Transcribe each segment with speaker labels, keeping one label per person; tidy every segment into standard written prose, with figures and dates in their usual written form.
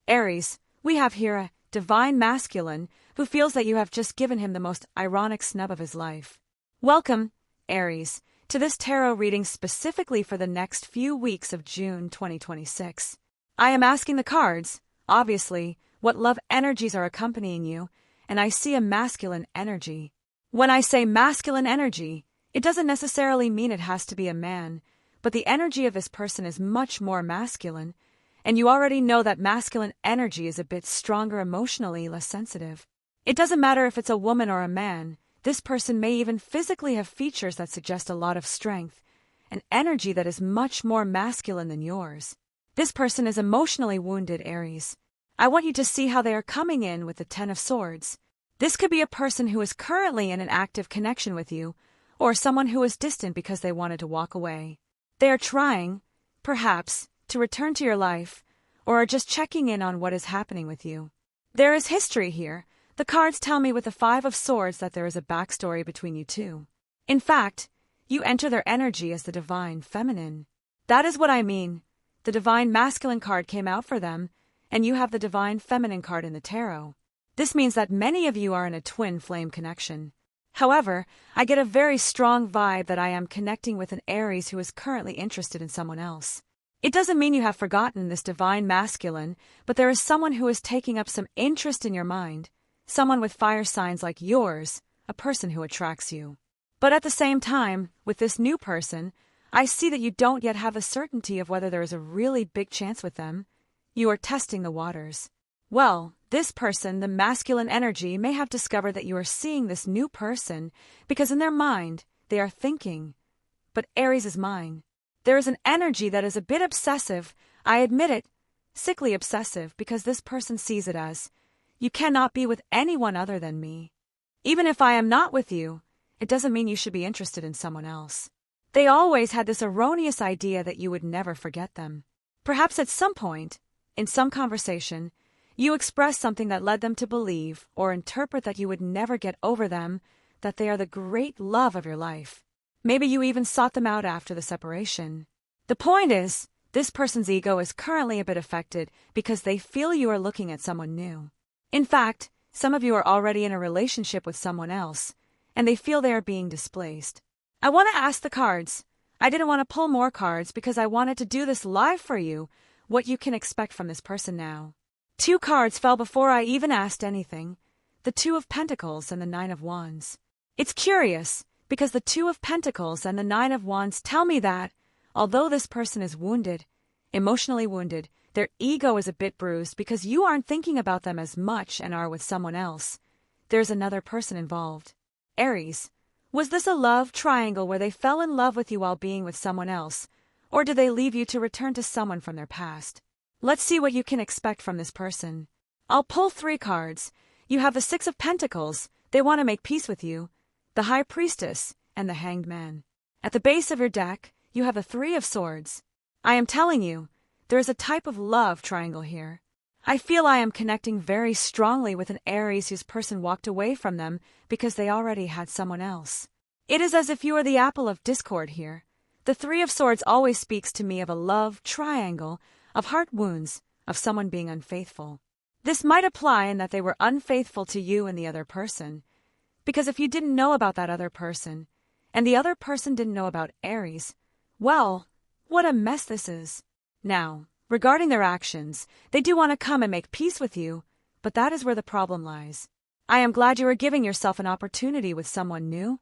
Speaker 1: Aries, we have here a divine masculine who feels that you have just given him the most ironic snub of his life. Welcome, Aries, to this tarot reading specifically for the next few weeks of June 2026. I am asking the cards, obviously, what love energies are accompanying you, and I see a masculine energy. When I say masculine energy, it doesn't necessarily mean it has to be a man, but the energy of this person is much more masculine, and you already know that masculine energy is a bit stronger emotionally, less sensitive. It doesn't matter if it's a woman or a man. This person may even physically have features that suggest a lot of strength, an energy that is much more masculine than yours. This person is emotionally wounded, Aries. I want you to see how they are coming in with the Ten of Swords. This could be a person who is currently in an active connection with you, or someone who is distant because they wanted to walk away. They are trying, perhaps, to return to your life, or are just checking in on what is happening with you. There is history here. The cards tell me with the Five of Swords that there is a backstory between you two. In fact, you enter their energy as the divine feminine. That is what I mean. The divine masculine card came out for them, and you have the divine feminine card in the tarot. This means that many of you are in a twin flame connection. However, I get a very strong vibe that I am connecting with an Aries who is currently interested in someone else. It doesn't mean you have forgotten this divine masculine, but there is someone who is taking up some interest in your mind, someone with fire signs like yours, a person who attracts you. But at the same time, with this new person, I see that you don't yet have a certainty of whether there is a really big chance with them. You are testing the waters. Well, this person, the masculine energy, may have discovered that you are seeing this new person because in their mind, they are thinking, but Aries is mine. There is an energy that is a bit obsessive, I admit it, sickly obsessive, because this person sees it as, you cannot be with anyone other than me. Even if I am not with you, it doesn't mean you should be interested in someone else. They always had this erroneous idea that you would never forget them. Perhaps at some point, in some conversation, you expressed something that led them to believe or interpret that you would never get over them, that they are the great love of your life. Maybe you even sought them out after the separation. The point is, this person's ego is currently a bit affected because they feel you are looking at someone new. In fact, some of you are already in a relationship with someone else, and they feel they are being displaced. I want to ask the cards. I didn't want to pull more cards because I wanted to do this live for you, what you can expect from this person now. 2 cards fell before I even asked anything, the Two of Pentacles and the Nine of Wands. It's curious, because the Two of Pentacles and the Nine of Wands tell me that, although this person is wounded, emotionally wounded, their ego is a bit bruised because you aren't thinking about them as much and are with someone else. There's another person involved. Aries, was this a love triangle where they fell in love with you while being with someone else, or did they leave you to return to someone from their past? Let's see what you can expect from this person. I'll pull 3 cards. You have the Six of Pentacles. They want to make peace with you, the High Priestess, and the Hanged Man. At the base of your deck, you have the Three of Swords. I am telling you, there is a type of love triangle here. I feel I am connecting very strongly with an Aries whose person walked away from them because they already had someone else. It is as if you are the apple of discord here. The Three of Swords always speaks to me of a love triangle, of heart wounds, of someone being unfaithful. This might apply in that they were unfaithful to you and the other person. Because if you didn't know about that other person, and the other person didn't know about Aries, well, what a mess this is. Now, regarding their actions, they do want to come and make peace with you, but that is where the problem lies. I am glad you are giving yourself an opportunity with someone new,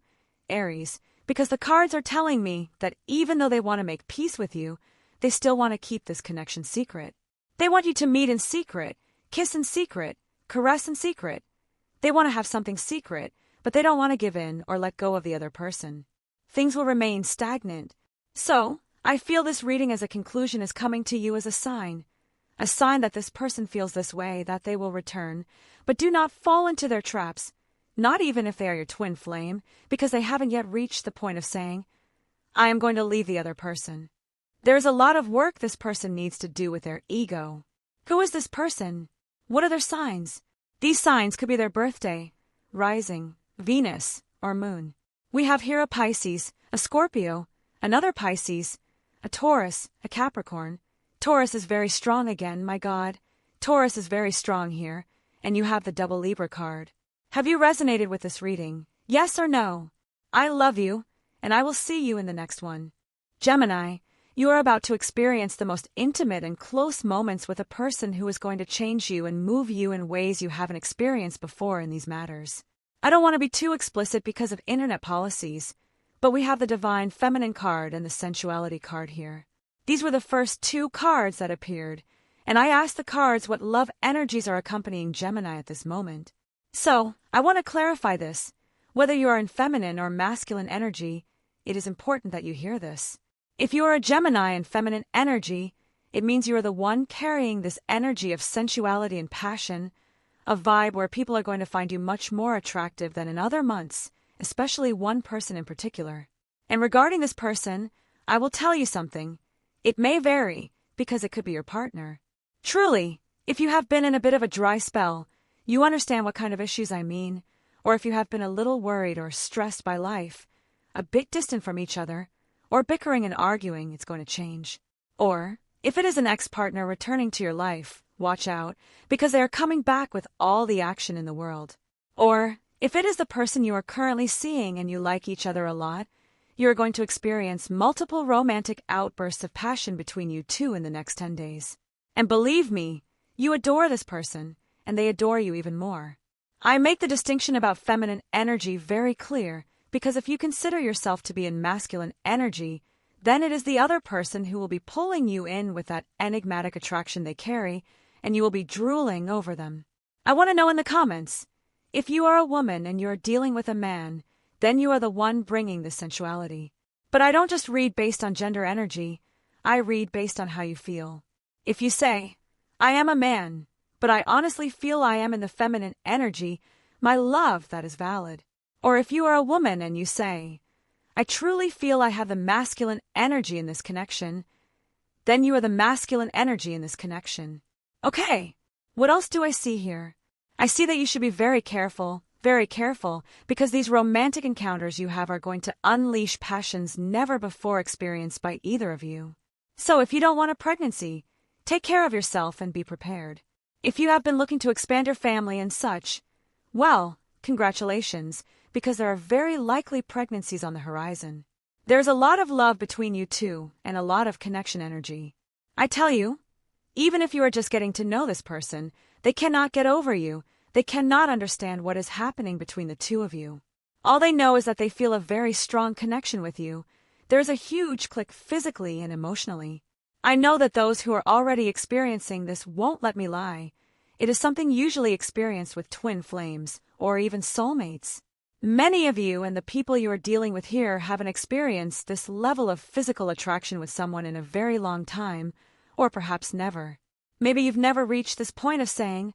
Speaker 1: Aries, because the cards are telling me that even though they want to make peace with you, they still want to keep this connection secret. They want you to meet in secret, kiss in secret, caress in secret. They want to have something secret, but they don't want to give in or let go of the other person. Things will remain stagnant. So, I feel this reading as a conclusion is coming to you as a sign that this person feels this way, that they will return, but do not fall into their traps, not even if they are your twin flame, because they haven't yet reached the point of saying, I am going to leave the other person. There is a lot of work this person needs to do with their ego. Who is this person? What are their signs? These signs could be their birthday, rising, Venus, or moon. We have here a Pisces, a Scorpio, another Pisces, a Taurus, a Capricorn. Taurus is very strong again, my God. Taurus is very strong here, and you have the double Libra card. Have you resonated with this reading? Yes or no? I love you, and I will see you in the next one. Gemini, you are about to experience the most intimate and close moments with a person who is going to change you and move you in ways you haven't experienced before in these matters. I don't want to be too explicit because of internet policies, but we have the Divine Feminine card and the Sensuality card here. These were the first two cards that appeared, and I asked the cards what love energies are accompanying Gemini at this moment. So, I want to clarify this. Whether you are in feminine or masculine energy, it is important that you hear this. If you are a Gemini in feminine energy, it means you are the one carrying this energy of sensuality and passion, a vibe where people are going to find you much more attractive than in other months, especially one person in particular. And regarding this person, I will tell you something. It may vary, because it could be your partner. Truly, if you have been in a bit of a dry spell, you understand what kind of issues I mean, or if you have been a little worried or stressed by life, a bit distant from each other, or bickering and arguing, it's going to change. Or, if it is an ex-partner returning to your life, watch out, because they are coming back with all the action in the world. Or, if it is the person you are currently seeing and you like each other a lot, you are going to experience multiple romantic outbursts of passion between you two in the next 10 days. And believe me, you adore this person, and they adore you even more. I make the distinction about feminine energy very clear, because if you consider yourself to be in masculine energy, then it is the other person who will be pulling you in with that enigmatic attraction they carry, and you will be drooling over them. I want to know in the comments, if you are a woman and you're dealing with a man, then you are the one bringing the sensuality. But I don't just read based on gender energy, I read based on how you feel. If you say, I am a man, but I honestly feel I am in the feminine energy, my love, that is valid. Or if you are a woman and you say, I truly feel I have the masculine energy in this connection, then you are the masculine energy in this connection. Okay, what else do I see here? I see that you should be very careful, because these romantic encounters you have are going to unleash passions never before experienced by either of you. So if you don't want a pregnancy, take care of yourself and be prepared. If you have been looking to expand your family and such, well, congratulations, because there are very likely pregnancies on the horizon. There's a lot of love between you two and a lot of connection energy. I tell you, even if you are just getting to know this person, they cannot get over you. They cannot understand what is happening between the two of you. All they know is that they feel a very strong connection with you. There's a huge click physically and emotionally. I know that those who are already experiencing this won't let me lie. It is something usually experienced with twin flames, or even soulmates. Many of you and the people you are dealing with here haven't experienced this level of physical attraction with someone in a very long time, or perhaps never. Maybe you've never reached this point of saying,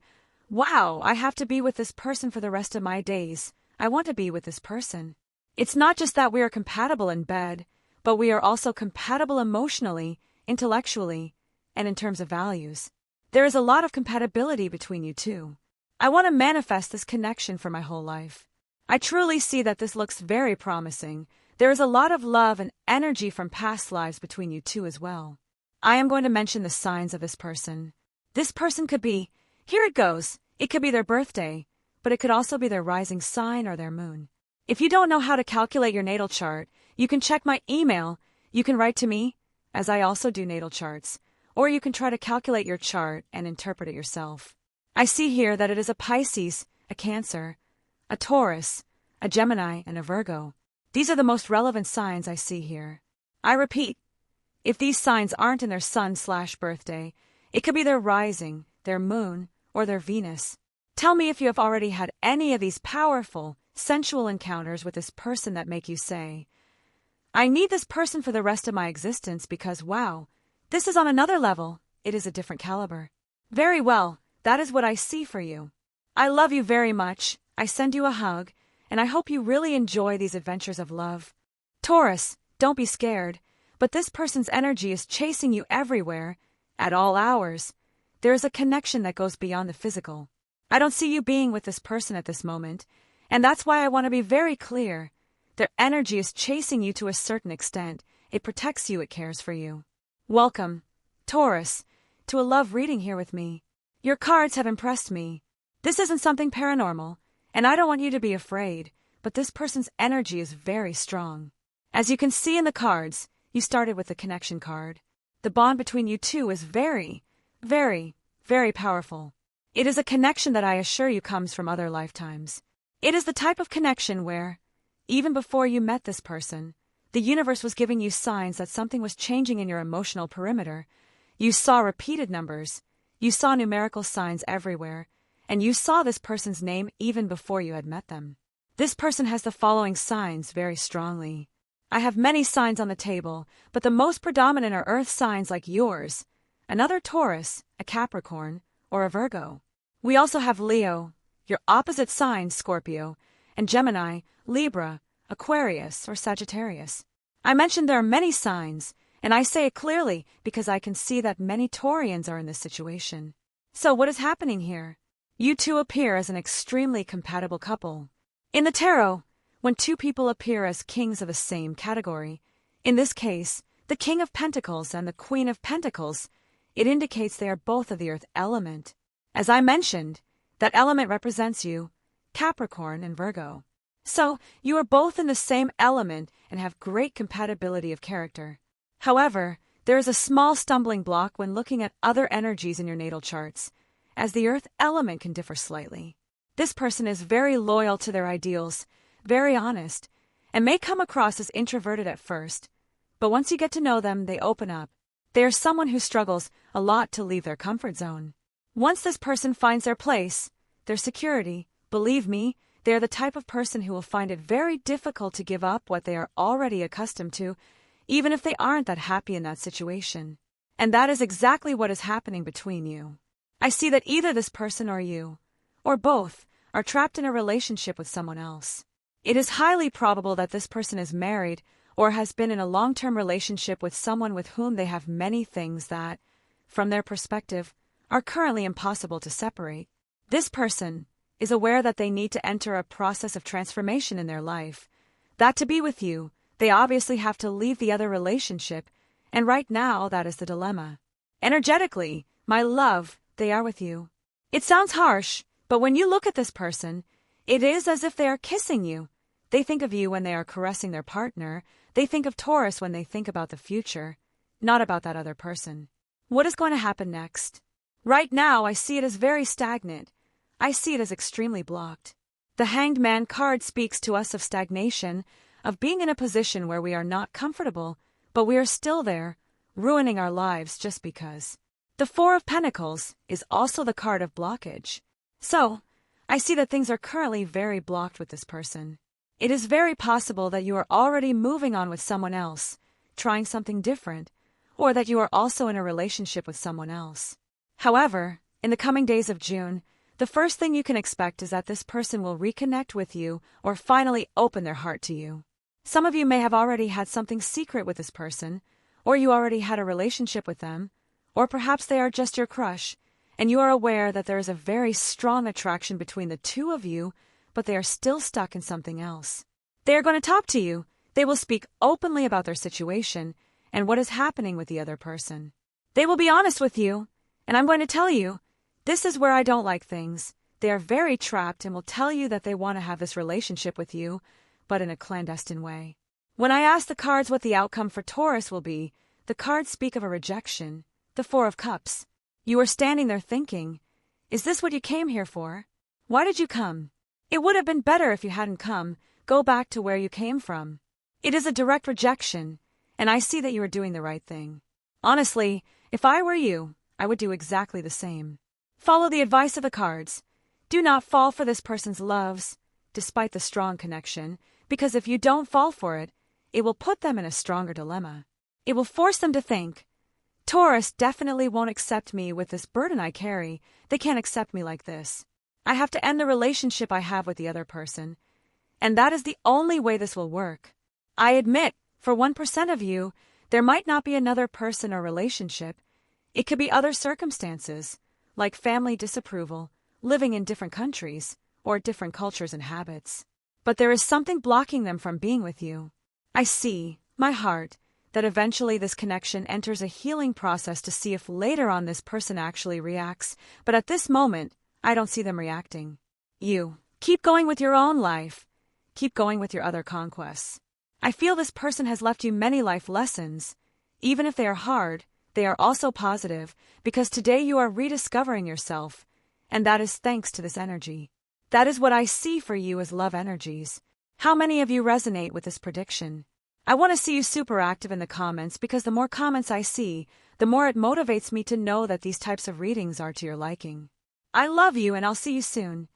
Speaker 1: wow, I have to be with this person for the rest of my days. I want to be with this person. It's not just that we are compatible in bed, but we are also compatible emotionally, intellectually, and in terms of values. There is a lot of compatibility between you two. I want to manifest this connection for my whole life. I truly see that this looks very promising. There is a lot of love and energy from past lives between you two as well. I am going to mention the signs of this person. This person could be, here it goes, it could be their birthday, but it could also be their rising sign or their moon. If you don't know how to calculate your natal chart, you can check my email. You can write to me, as I also do natal charts, or you can try to calculate your chart and interpret it yourself. I see here that it is a Pisces, a Cancer, a Taurus, a Gemini, and a Virgo. These are the most relevant signs I see here. I repeat, if these signs aren't in their sun/birthday, it could be their rising, their moon, or their Venus. Tell me if you have already had any of these powerful, sensual encounters with this person that make you say, I need this person for the rest of my existence because, wow, this is on another level. It is a different caliber. Very well, that is what I see for you. I love you very much. I send you a hug, and I hope you really enjoy these adventures of love. Taurus, don't be scared, but this person's energy is chasing you everywhere, at all hours. There is a connection that goes beyond the physical. I don't see you being with this person at this moment, and that's why I want to be very clear. Their energy is chasing you to a certain extent. It protects you, it cares for you. Welcome, Taurus, to a love reading here with me. Your cards have impressed me. This isn't something paranormal, and I don't want you to be afraid, but this person's energy is very strong. As you can see in the cards, you started with the connection card. The bond between you two is very, very, very powerful. It is a connection that I assure you comes from other lifetimes. It is the type of connection where, even before you met this person, the universe was giving you signs that something was changing in your emotional perimeter. You saw repeated numbers, you saw numerical signs everywhere, and you saw this person's name even before you had met them. This person has the following signs very strongly. I have many signs on the table, but the most predominant are earth signs like yours, another Taurus, a Capricorn, or a Virgo. We also have Leo, your opposite sign, Scorpio, and Gemini, Libra, Aquarius, or Sagittarius. I mentioned there are many signs, and I say it clearly because I can see that many Taurians are in this situation. So what is happening here? You two appear as an extremely compatible couple. In the tarot, when two people appear as kings of the same category, in this case, the King of Pentacles and the Queen of Pentacles, it indicates they are both of the earth element. As I mentioned, that element represents you, Capricorn and Virgo. So, you are both in the same element and have great compatibility of character. However, there is a small stumbling block when looking at other energies in your natal charts, as the earth element can differ slightly. This person is very loyal to their ideals, very honest, and may come across as introverted at first, but once you get to know them, they open up. They are someone who struggles a lot to leave their comfort zone. Once this person finds their place, their security, believe me, they are the type of person who will find it very difficult to give up what they are already accustomed to, even if they aren't that happy in that situation. And that is exactly what is happening between you. I see that either this person or you, or both, are trapped in a relationship with someone else. It is highly probable that this person is married or has been in a long-term relationship with someone with whom they have many things that, from their perspective, are currently impossible to separate. This person is aware that they need to enter a process of transformation in their life, that to be with you, they obviously have to leave the other relationship, and right now that is the dilemma. Energetically, my love, they are with you. It sounds harsh, but when you look at this person, it is as if they are kissing you. They think of you when they are caressing their partner. They think of Taurus when they think about the future, not about that other person. What is going to happen next? Right now, I see it as very stagnant. I see it as extremely blocked. The Hanged Man card speaks to us of stagnation, of being in a position where we are not comfortable, but we are still there, ruining our lives just because. The Four of Pentacles is also the card of blockage. So, I see that things are currently very blocked with this person. It is very possible that you are already moving on with someone else, trying something different, or that you are also in a relationship with someone else. However, in the coming days of June, the first thing you can expect is that this person will reconnect with you or finally open their heart to you. Some of you may have already had something secret with this person, or you already had a relationship with them, or perhaps they are just your crush, and you are aware that there is a very strong attraction between the two of you, but they are still stuck in something else. They are going to talk to you. They will speak openly about their situation and what is happening with the other person. They will be honest with you, and I'm going to tell you, this is where I don't like things. They are very trapped and will tell you that they want to have this relationship with you, but in a clandestine way. When I ask the cards what the outcome for Taurus will be, the cards speak of a rejection, the Four of Cups. You are standing there thinking, is this what you came here for? Why did you come? It would have been better if you hadn't come. Go back to where you came from. It is a direct rejection, and I see that you are doing the right thing. Honestly, if I were you, I would do exactly the same. Follow the advice of the cards. Do not fall for this person's loves, despite the strong connection, because if you don't fall for it, it will put them in a stronger dilemma. It will force them to think, Taurus definitely won't accept me with this burden I carry. They can't accept me like this. I have to end the relationship I have with the other person, and that is the only way this will work. I admit, for 1% of you, there might not be another person or relationship. It could be other circumstances, like family disapproval, living in different countries, or different cultures and habits. But there is something blocking them from being with you. I see, my heart, that eventually this connection enters a healing process to see if later on this person actually reacts, but at this moment, I don't see them reacting. You keep going with your own life. Keep going with your other conquests. I feel this person has left you many life lessons. Even if they are hard, they are also positive, because today you are rediscovering yourself, and that is thanks to this energy. That is what I see for you as love energies. How many of you resonate with this prediction? I want to see you super active in the comments, because the more comments I see, the more it motivates me to know that these types of readings are to your liking. I love you, and I'll see you soon.